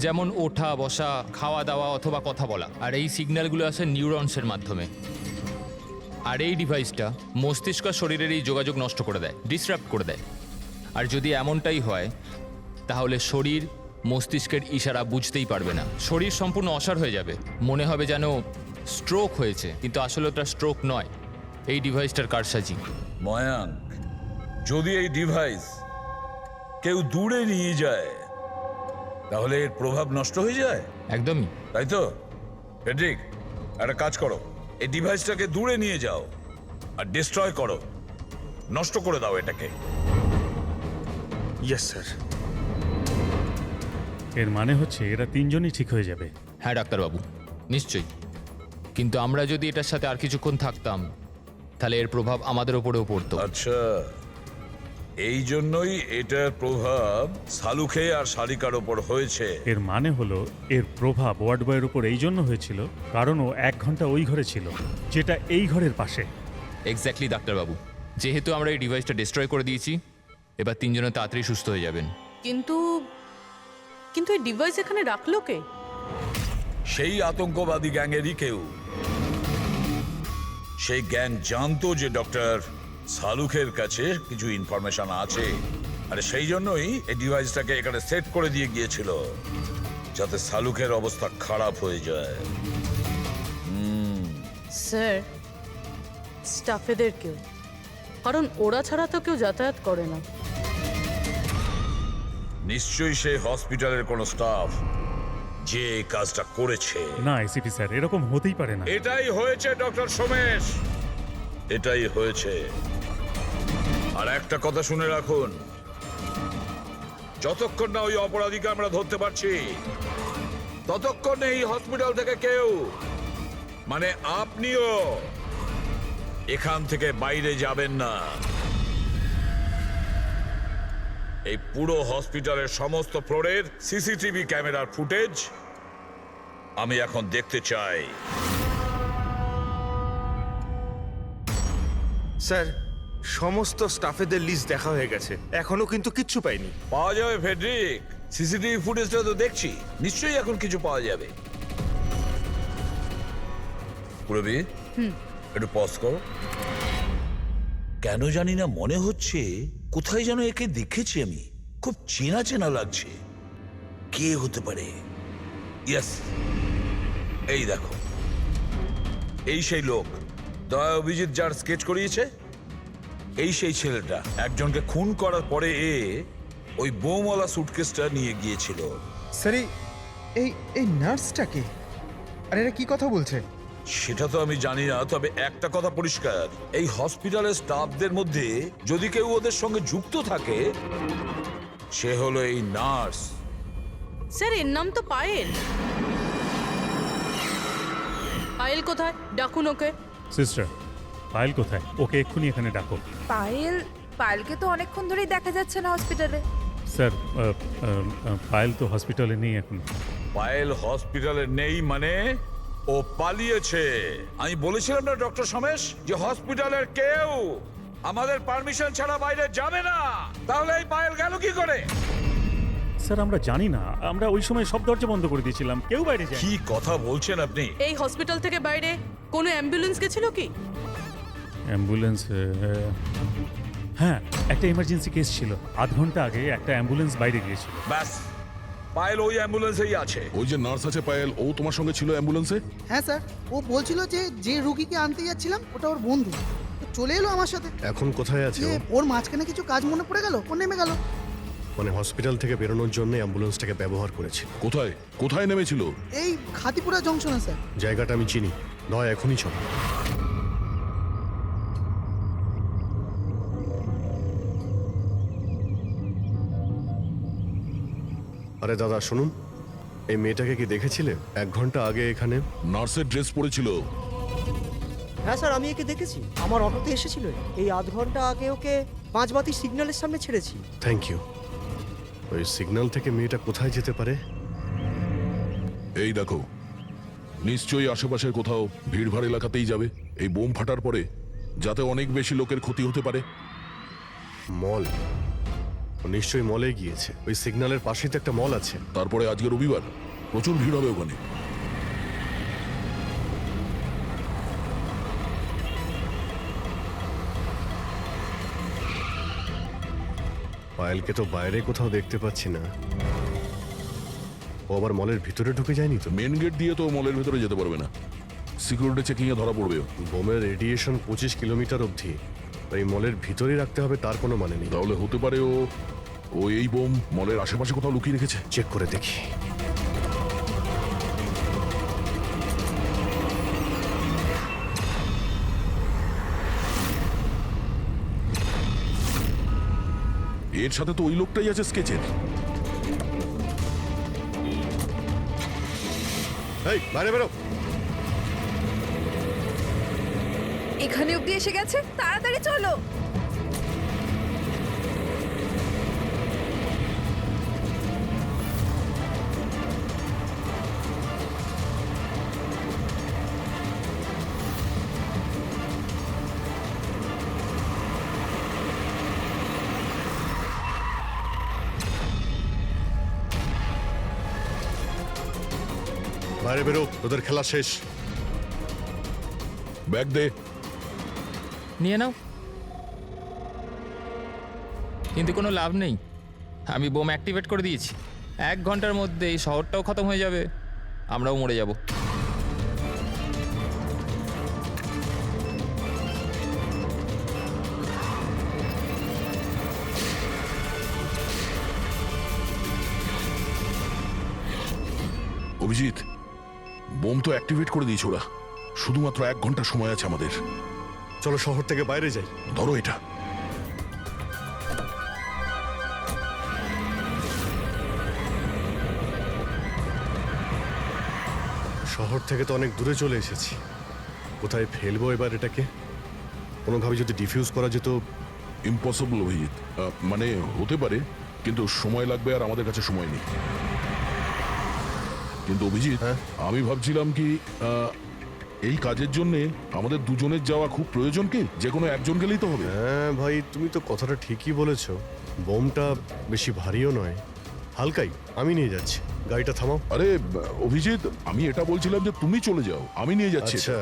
Speaker 2: যেমন ওঠা, বসা, খাওয়া দাওয়া অথবা কথা বলা। আর এই সিগন্যালগুলো আসে নিউরনসের মাধ্যমে। আর এই ডিভাইসটা মস্তিষ্ক শরীরের এই যোগাযোগ নষ্ট করে দেয়, ডিসরাপ্ট করে দেয়। আর যদি এমনটাই হয় তাহলে শরীর মস্তিষ্কের ইশারা বুঝতেই পারবে না, শরীর সম্পূর্ণ অসাড় হয়ে যাবে, মনে হবে যেন স্ট্রোক হয়েছে, কিন্তু আসলে ওটা স্ট্রোক নয়, এই ডিভাইসটার কারসাজি।
Speaker 12: ময়াঙ্ক, যদি এই ডিভাইস কেউ দূরে নিয়ে যায় তাহলে এর প্রভাব নষ্ট হয়ে যায়।
Speaker 2: একদমই
Speaker 12: তাই তো? ফেডরিক, একটা কাজ করো, এই ডিভাইসটাকে দূরে নিয়ে যাও আর ডিস্ট্রয় করো, নষ্ট করে দাও এটাকে।
Speaker 14: Yes sir.
Speaker 8: এর মানে হচ্ছে এরা তিনজনই ঠিক হয়ে যাবে।
Speaker 2: হ্যাঁ ডাক্তারবাবু, নিশ্চয়ই। কিন্তু আমরা যদি এটার সাথে আর কিছুক্ষণ থাকতাম তাহলে এর প্রভাব আমাদের ওপরেও পড়তো।
Speaker 12: আচ্ছা, এই জন্যই এটার প্রভাব সালুখে আর শালিকার ওপর হয়েছে।
Speaker 8: এর মানে হলো এর প্রভাব ওয়ার্ড বয়ের উপর এই জন্য হয়েছিল কারণ ও 1 ঘন্টা ওই ঘরে ছিল, যেটা এই ঘরের পাশে।
Speaker 2: এক্স্যাক্টলি ডাক্তারবাবু, যেহেতু আমরা এই ডিভাইসটা ডিস্ট্রয় করে দিয়েছি, এবার তিনজনে তাড়াতাড়ি সুস্থ হয়ে যাবেন।
Speaker 10: কিন্তু কিন্তু এই ডিভাইস এখানে রাখলো কে?
Speaker 12: সেই আতঙ্কবাদী গ্যাংয়েরই কেউ। সেই গ্যাং জানতো যে ডক্টর সালুখের কাছে কিছু ইনফরমেশন আছে, আর সেই জন্যই এই ডিভাইসটাকে এখানে সেট করে দিয়ে গিয়েছিল, যাতে সালুখের অবস্থা খারাপ হয়ে যায়।
Speaker 10: স্যার, স্টাফেদের কেউ, কারণ ওরা ছাড়া তো কেউ যাতায়াত করে না।
Speaker 12: নিশ্চয়ই সেই হসপিটালের কোনো স্টাফ যে এই কাজটা করেছে।
Speaker 8: না এসিপি স্যার, এরকম হতেই পারে না।
Speaker 12: এটাই হয়েছে ডক্টর সোমেশ, এটাই হয়েছে। আর একটা কথা শুনে রাখুন, যতক্ষণ না ওই অপরাধীকে আমরা ধরতে পারছি, ততক্ষণ এই হসপিটাল থেকে কেউ, মানে আপনিও, এখান থেকে বাইরে যাবেন না। এই পুরো হসপিটালের সমস্ত ফ্লোরের সিসিটিভি ক্যামেরার ফুটেজ আমি এখন দেখতে চাই।
Speaker 14: স্যার, সমস্ত স্টাফেদের লিস্ট দেখা হয়ে গেছে, এখনো কিন্তু কিচ্ছু পাইনি।
Speaker 12: পাওয়া যাবে ফেডরিক, সিসিটিভি ফুটেজটা তো দেখছি, নিশ্চয়ই এখন কিছু পাওয়া যাবে। পুরবি, একটু পজ করো। কেন জানি না মনে হচ্ছে কোথায় যেন একে দেখেছি আমি, খুব চেনা চেনা লাগছে। কে হতে পারে? ইয়েস, এই দেখো, এই সেই লোক দয়া অভিজিৎ যার স্কেচ করিয়েছে, এই সেই ছেলেটা একজনকে খুন করার পরে ওই বোমওয়ালা সুটকেসটা নিয়ে গিয়েছিল।
Speaker 15: স্যার, এই নার্সটাকে, আর এরা কি কথা বলছে?
Speaker 12: সেটা তো আমি জানি না, তবে একটা কথা পরিষ্কার, এই হসপিটালের স্টাফদের মধ্যে যদি কেউ ওদের সঙ্গে যুক্ত থাকে, সে হলো এই নার্স।
Speaker 10: স্যার, এর নাম তো পায়েল। পায়েল কোথায়? ডাকুন ওকে।
Speaker 8: সিস্টার, পায়েল কোথায়? ওকে এক্ষুনি এখানে ডাকো।
Speaker 11: পায়েলকে তো অনেকক্ষণ ধরেই দেখা যাচ্ছে না হসপিটালে।
Speaker 8: স্যার, পায়েল তো হসপিটালে নেই এখন।
Speaker 12: পায়েল হসপিটালে নেই মানে ও পালিয়েছে। আমি বলেছিলাম না ডক্টর সোমেশ যে হসপিটালের কেউ আমাদের পারমিশন ছাড়া বাইরে যাবে না, তাহলে এই পায়েল গেল কি করে?
Speaker 8: স্যার, আমরা জানি না, আমরা ওই সময় সব দরজা বন্ধ করে দিয়েছিলাম, কেউ বাইরে যায়।
Speaker 12: কি কথা বলছেন আপনি?
Speaker 10: এই হসপিটাল থেকে বাইরে কোনো অ্যাম্বুলেন্স গেছিল কি?
Speaker 8: অ্যাম্বুলেন্স, হ্যাঁ, একটা ইমার্জেন্সি কেস ছিল, আধ ঘন্টা আগে একটা অ্যাম্বুলেন্স বাইরে গিয়েছিল।
Speaker 12: ব্যাস, পায়েল ওই অ্যাম্বুলেন্সেই আছে।
Speaker 7: ওই যে নার্স আছে পায়েল, ও তোমার সঙ্গে ছিল অ্যাম্বুলেন্সে?
Speaker 13: হ্যাঁ স্যার, ও বলছিল যে রুগীকে আনতে যাচ্ছিলাম ওটা ওর বন্ধু, তো চলে এলো আমার সাথে।
Speaker 5: এখন কোথায় আছে ও?
Speaker 13: ওর মাঝখানে কিছু কাজ মনে পড়ে গেল, ও নেমে গেল।
Speaker 5: মানে হসপিটাল থেকে বেরোনোর জন্য অ্যাম্বুলেন্সটাকে ব্যবহার করেছিল।
Speaker 7: কোথায় কোথায় নেমেছিল?
Speaker 13: এই খাতিপুরা জংশনে স্যার।
Speaker 5: জায়গাটা আমি চিনি, নয় এখনই চল। আরে দাদা শুনুন, এই মেয়েটাকে কি দেখেছিলে 1 ঘন্টা আগে এখানে?
Speaker 7: নার্সের ড্রেস পরেছিল।
Speaker 15: হ্যাঁ স্যার, আমি একে দেখেছি, আমার অটোতে এসেছিল। এই আধ ঘন্টা আগে ওকে 5 বাতি সিগন্যালের সামনে ছেড়েছি।
Speaker 5: Thank you. ওই সিগন্যাল থেকে মেয়েটা কোথায় যেতে পারে?
Speaker 7: এই দেখো, নিশ্চয়ই আশেপাশের কোথাও ভিড়ভাড় এলাকাতেই যাবে। এই বোম ফাটার পরে যাতে অনেক বেশি লোকের ক্ষতি হতে পারে।
Speaker 5: মল, ও নিশ্চয়ই মলে গিয়েছে। ওই সিগন্যালের পাশেই তো একটা মল আছে।
Speaker 7: তারপরে আজকে রবিবার, প্রচুর ভিড় হবে ওখানে।
Speaker 5: পায়েলকে তো বাইরে কোথাও দেখতে পাচ্ছি না। ও আবার মলের ভিতরে ঢুকে যায়নি তো?
Speaker 7: মেন গেট দিয়ে তো মলের ভেতরে যেতে পারবে না, সিকিউরিটি চেকিং এ ধরা পড়বে।
Speaker 5: বোমের রেডিয়েশন 25 কিলোমিটার অবধি, ওই মলের ভিতরেই রাখতে হবে তার কোনো মানে নেই।
Speaker 7: তাহলে হতে পারে ও এই বোম মলের আশেপাশে কোথাও লুকিয়ে রেখেছে।
Speaker 5: চেক করে দেখি।
Speaker 7: এর সাথে তো ওই লোকটাই আছে স্কেচের।
Speaker 5: এই বাইরে বেরো।
Speaker 11: এখানে অব্দি এসে গেছে, তাড়াতাড়ি চলো।
Speaker 5: বাইরে বেরো, তোদের খেলা শেষ।
Speaker 7: ব্যাগ দে।
Speaker 2: নিয়ে নাও। কিন্তু কোনো লাভ নেই, আমি বোম অ্যাক্টিভেট করে দিয়েছি। 1 ঘন্টার মধ্যে এই শহরটাও খতম হয়ে যাবে, আমরাও মরে যাব।
Speaker 7: অভিজিৎ, বোম তো অ্যাক্টিভেট করে দিয়েছে ওরা। শুধুমাত্র 1 ঘন্টা সময় আছে আমাদের।
Speaker 5: চলো শহর থেকে বাইরে যাই।
Speaker 7: ধরো এটা।
Speaker 5: শহর থেকে তো অনেক দূরে চলে এসেছি, কোথায় ফেলবো এবার এটাকে? কোনোভাবে যদি ডিফিউজ করা যেত।
Speaker 7: ইম্পসিবল অভিজিৎ, মানে হতে পারে, কিন্তু সময় লাগবে আর আমাদের কাছে সময় নেই। কিন্তু অভিজিৎ, আমি ভাবছিলাম কি এই কাজের জন্য আমাদের দুজনের যাওয়া খুব প্রয়োজন কি? যে কোনো একজন গেলেই তো হবে।
Speaker 5: হ্যাঁ ভাই, তুমি তো কথাটা ঠিকই বলেছো। বোমটা বেশি ভারীও নয়, হালকাই। আমি নিয়ে যাচ্ছি, গাড়িটা থামাও।
Speaker 7: আরে অভিজিৎ, আমি এটা বলছিলাম যে তুমি চলে যাও, আমি নিয়ে যাচ্ছি।
Speaker 5: আচ্ছা,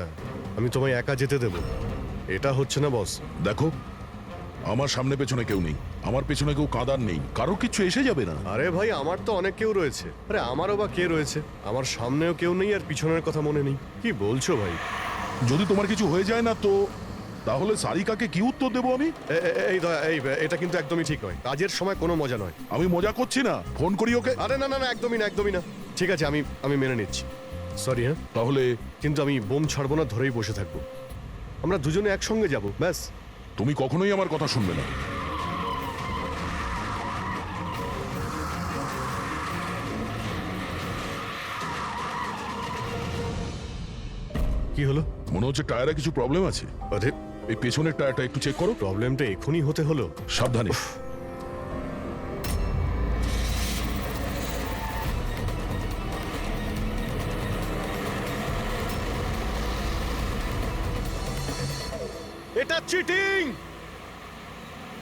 Speaker 5: আমি তোমায় একা যেতে দেব? এটা হচ্ছে না বস।
Speaker 7: দেখো, আমার সামনে পেছনে কেউ নেই, আমার পেছনে কেউ কাঁদার নেই, কারো কিছু এসে যাবে না।
Speaker 5: আরে ভাই, আমার তো অনেক কেউ রয়েছে। আরে আমারও বা কে রয়েছে? আমার সামনেও কেউ নেই আর পিছনের কথা মনে নেই। কি বলছো ভাই?
Speaker 7: যদি তোমার কিছু হয়ে যায় না তো তাহলে সারিকাকে কি উত্তর দেবো আমি?
Speaker 5: এই দয়া, এই এটা কিন্তু একদমই ঠিক নয়। কাজের সময় কোনো মজা নয়।
Speaker 7: আমি মজা করছি না, ফোন করি ওকে।
Speaker 5: আরে না না না, একদমই না, একদমই না। ঠিক আছে, আমি মেনে নিচ্ছি। সরি। হ্যাঁ,
Speaker 7: তাহলে
Speaker 5: কিন্তু আমি বোম ছাড়বো না, ধরেই বসে থাকবো। আমরা দুজনে একসঙ্গে যাব, ব্যাস।
Speaker 7: তুমি কখনোই আমার কথা শুনবে না।
Speaker 5: কি হলো?
Speaker 7: মনে হচ্ছে টায়ারে কিছু প্রবলেম আছে।
Speaker 5: আরে,
Speaker 7: এই পেছনের টায়ারটা একটু চেক করো।
Speaker 5: প্রবলেমটা এখনই হতে হলো?
Speaker 7: সাবধানে।
Speaker 5: এটা চিটিং!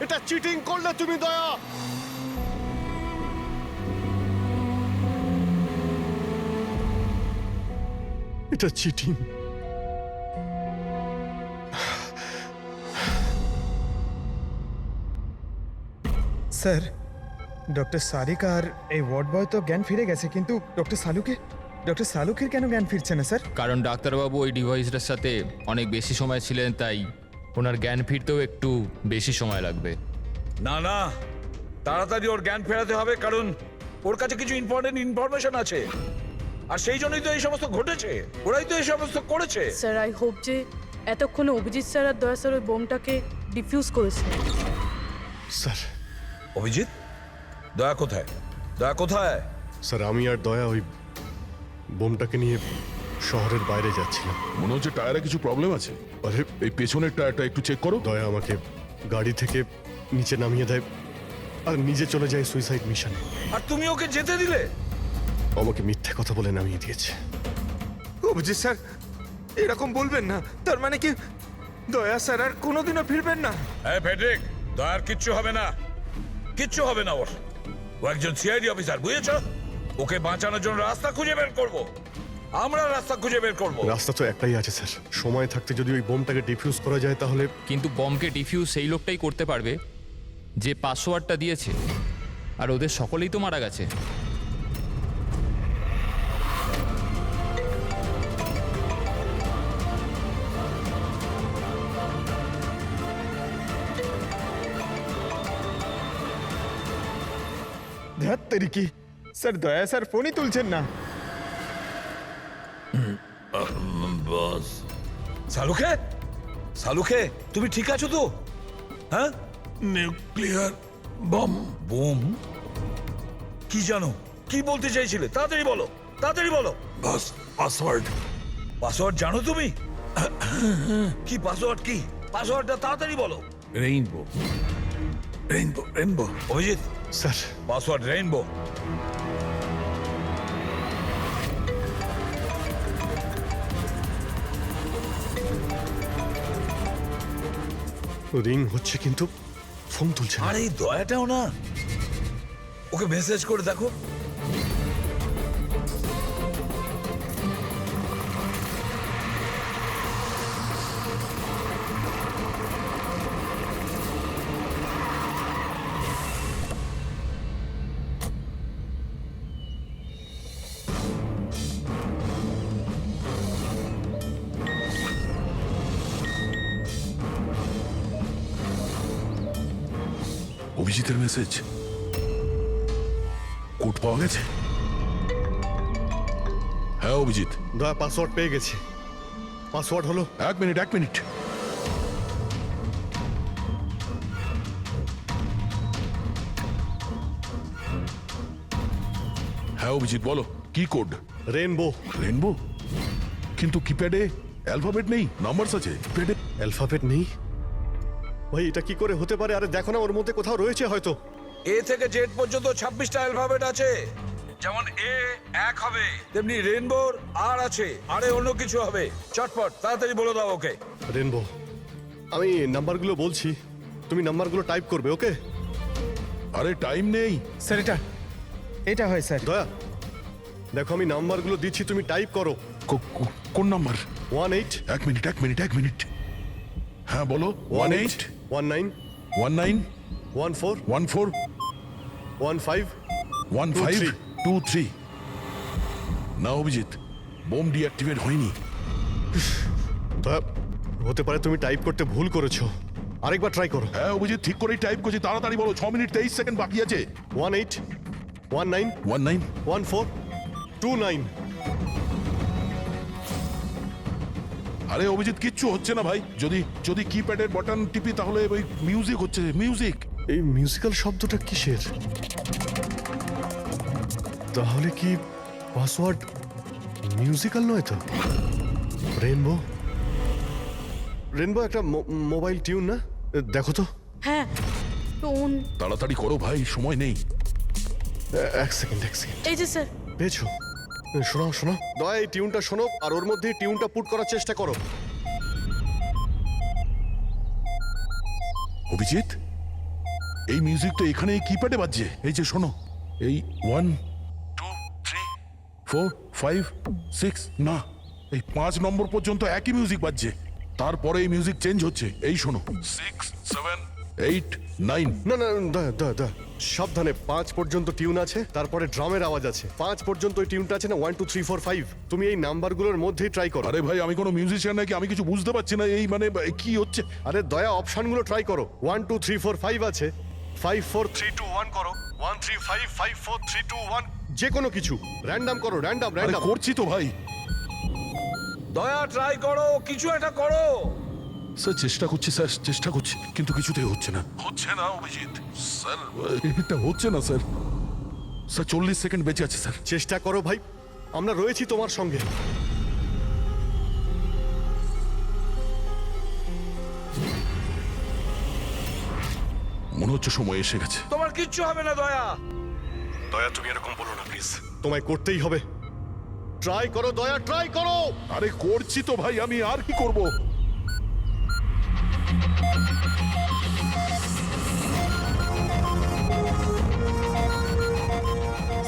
Speaker 5: এটা চিটিং করলে তুমি, দয়া। এটা চিটিং।
Speaker 16: স্যার, ডক্টর সারিকা আর এই ওয়ার্ড বয় তো জ্ঞান ফিরে গেছে, কিন্তু ডক্টর সালুকের কেন জ্ঞান ফিরছে না স্যার?
Speaker 2: কারণ ডাক্তারবাবু ওই ডিভাইসটার সাথে অনেক বেশি সময় ছিলেন, তাই ওনার জ্ঞান ফিরতেও একটু বেশি সময় লাগবে।
Speaker 12: না না, তাড়াতাড়ি ওর জ্ঞান ফেরাতে হবে, কারণ ওর কাছে কিছু ইম্পর্টেন্ট ইনফরমেশন আছে। আর সেই জন্যই তো এই সমস্ত ঘটেছে, ওরাই তো এই সমস্ত করেছে।
Speaker 10: স্যার, আই হোপ যে এতক্ষণে অভিজিৎ স্যার আর দয়া স্যার ওই বোমটাকে ডিফিউজ করেছে।
Speaker 5: স্যার।
Speaker 12: অভিজিৎ, দয়া কোথায়? দয়া কোথায়?
Speaker 5: স্যার, আমি আর দয়া ওই বোমটাকে নিয়ে শহরের বাইরে যাচ্ছিলাম।
Speaker 7: মনে হচ্ছে টায়ারে কিছু প্রবলেম আছে।
Speaker 5: আরে,
Speaker 7: এই পেছনের টায়ারটা একটু চেক করো।
Speaker 5: দয়া আমাকে গাড়ি থেকে নিচে নামিয়ে দেয় আর নিজে চলে যায় সুইসাইড মিশনে।
Speaker 12: আর তুমি ওকে যেতে দিলে?
Speaker 5: আমাকে মিথ্যে কথা বলে নামিয়ে দিয়েছে।
Speaker 14: অভিজিৎ স্যার, এরকম বলবেন না। তার মানে কি দয়া স্যার আর কোনোদিনও ফিরবেন না?
Speaker 12: হ্যাঁ ফেডরিক, দয়ার কিচ্ছু হবে না, কিচ্ছু হবে না ওর। ও একজন সিআইডি অফিসার, বুঝেছো? ওকে বাঁচানোর জন্য রাস্তা খুঁজে বের করব। আমরা রাস্তা খুঁজে বের করব।
Speaker 5: রাস্তা তো একটাই আছে স্যার, সময় থাকতে যদি ওই বোমটাকে ডিফিউজ করা যায় তাহলে।
Speaker 2: কিন্তু বমকে ডিফিউজ সেই লোকটাই করতে পারবে যে পাসওয়ার্ডটা দিয়েছে, আর ওদের সকলেই তো মারা গেছে।
Speaker 16: ধ্যাত্তেরি কি স্যার, দয়া স্যার ফোনই তুলছেন না।
Speaker 12: বস, সালুকে তুমি ঠিক আছো তো? হ্যাঁ,
Speaker 9: নিউক্লিয়ার বম।
Speaker 12: বোম? কি জানো, কি বলতে চাইছিলে? তাড়াতাড়ি বলো, তাড়াতাড়ি বলো।
Speaker 9: বস, পাসওয়ার্ড
Speaker 12: পাসওয়ার্ড জানো তুমি? কি পাসওয়ার্ড কি? পাসওয়ার্ডটা তাড়াতাড়ি বলো।
Speaker 9: Rainbow rainbow rainbow
Speaker 12: Abhijit,
Speaker 5: sir
Speaker 12: password rainbow.
Speaker 5: Ring হচ্ছে কিন্তু ফোন তুলছে না।
Speaker 12: আর এই দয়াটাও না, ওকে মেসেজ করে দেখো।
Speaker 7: অভিজিতের মেসেজ, কোড পাওয়া গেছে? হ্যাঁ অভিজিৎ,
Speaker 5: দয়া পাসওয়ার্ড পেয়ে গেছি। পাসওয়ার্ড হলো,
Speaker 7: এক মিনিট। হ্যাঁ অভিজিৎ বলো, কি কোড?
Speaker 5: রেইনবো।
Speaker 7: রেনবো? কিন্তু কিপ্যাডে অ্যালফাবেট নেই, নাম্বারস আছে। কিপ্যাডে
Speaker 5: অ্যালফাবেট নেই? ভাই এটা কি করে হতে পারে? আরে দেখো না, ওর মধ্যে কোথাও রয়েছে হয়তো।
Speaker 12: এ থেকে জেড পর্যন্ত 26টা অ্যালফাবেট আছে। যেমন এ 1 হবে, তেমনি রেইনবোর আর আছে, আরে অন্য কিছু হবে। চটপট তাড়াতাড়ি বলে দাও ওকে।
Speaker 5: রেইনবো। আমি নাম্বারগুলো বলছি, তুমি নাম্বারগুলো টাইপ করবে, ওকে?
Speaker 7: আরে টাইম নেই
Speaker 16: স্যার এটা হয় স্যার।
Speaker 5: দয়া দেখো, আমি নাম্বারগুলো দিচ্ছি, তুমি টাইপ করো।
Speaker 7: কোন নাম্বার?
Speaker 5: 18
Speaker 7: এক মিনিট। হ্যাঁ বলো। 18
Speaker 5: 19
Speaker 7: 19
Speaker 5: 14
Speaker 7: 14
Speaker 5: 15
Speaker 7: 15 23। না অভিজিৎ, বোম ডিঅ্যাক্টিভেট হয়নি।
Speaker 5: দয়া হতে পারে তুমি টাইপ করতে ভুল করেছো, আরেকবার ট্রাই করো।
Speaker 7: হ্যাঁ অভিজিৎ, ঠিক করেই টাইপ করছি, তাড়াতাড়ি বলো। 6 মিনিট 23 সেকেন্ড বাকি আছে।
Speaker 5: 18 19
Speaker 7: 19
Speaker 5: 14 29।
Speaker 7: আরে অভিজিৎ, কিচ্ছু হচ্ছে না ভাই। যদি কিপ্যাডের বাটন টিপি তাহলে ওই মিউজিক হচ্ছে, মিউজিক।
Speaker 5: এই মিউজিক্যাল শব্দটা কিসের? তাহলে কি পাসওয়ার্ড মিউজিক্যাল নয় তো? রেইনবো একটা মোবাইল টিউন না? দেখো তো।
Speaker 10: হ্যাঁ, টোন।
Speaker 7: তাড়াতাড়ি করো ভাই, সময় নেই।
Speaker 5: এক সেকেন্ড।
Speaker 10: এই যে স্যার।
Speaker 5: পেয়েছো? শোনো দয়া, এই টিউনটা শোনো আর ওর মধ্যে টিউনটা পুট করার চেষ্টা করো।
Speaker 7: অভিজিৎ, এই মিউজিক তো এখানে কিপ্যাডে বাজছে। এই যে শোনো, এই 1 2 3 4 5 6, না এই 5 নম্বর পর্যন্ত একই মিউজিক বাজছে। তারপরে এই মিউজিক চেঞ্জ হচ্ছে। এই শোনো, 6 7 8 9।
Speaker 5: না দয়া সাবধানে, 5 পর্যন্ত টিউন আছে, তারপরে ড্রামের আওয়াজ আছে। 5 পর্যন্ত ওই টিউনটা আছে না, 1 2 3 4 5। তুমি এই নাম্বারগুলোর মধ্যেই ট্রাই করো।
Speaker 7: আরে ভাই, আমি কোনো মিউজিশিয়ান নাকি? আমি কিছু বুঝতে পারছি না। এই মানে কি হচ্ছে?
Speaker 5: আরে দয়া, অপশনগুলো ট্রাই করো। 1 2 3 4 5 আছে, 5 4 3 2 1 করো, 1 3 5 5 4 3 2 1। যে কোনো কিছু র্যান্ডম করো, র্যান্ডম।
Speaker 7: করছি তো ভাই।
Speaker 12: দয়া ট্রাই করো, কিছু একটা করো।
Speaker 7: স্যার চেষ্টা করছি, কিন্তু কিছুতেই হচ্ছে না অভিজিৎ। স্যার এটা হচ্ছে না স্যার। 40 সেকেন্ড বেঁচে আছে স্যার।
Speaker 5: চেষ্টা করো ভাই, আমরা রয়েছি তোমার সঙ্গে।
Speaker 7: মনে হচ্ছে সময় এসে গেছে।
Speaker 12: তোমার কিচ্ছু হবে না দয়া।
Speaker 5: তুমি এরকম বলো না প্লিজ, তোমায় করতেই হবে। ট্রাই করো দয়া, ট্রাই করো।
Speaker 7: আরে করছি তো ভাই, আমি আর কি করব?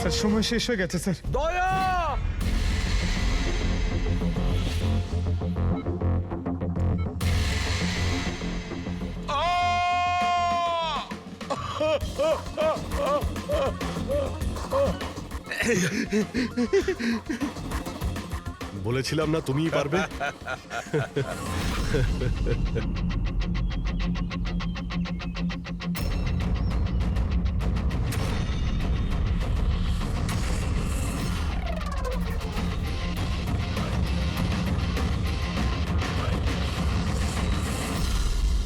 Speaker 16: স্যার সময় শেষ হয়ে গেছে স্যার।
Speaker 12: দয়া
Speaker 5: বলেছিলাম না তুমিই পারবে।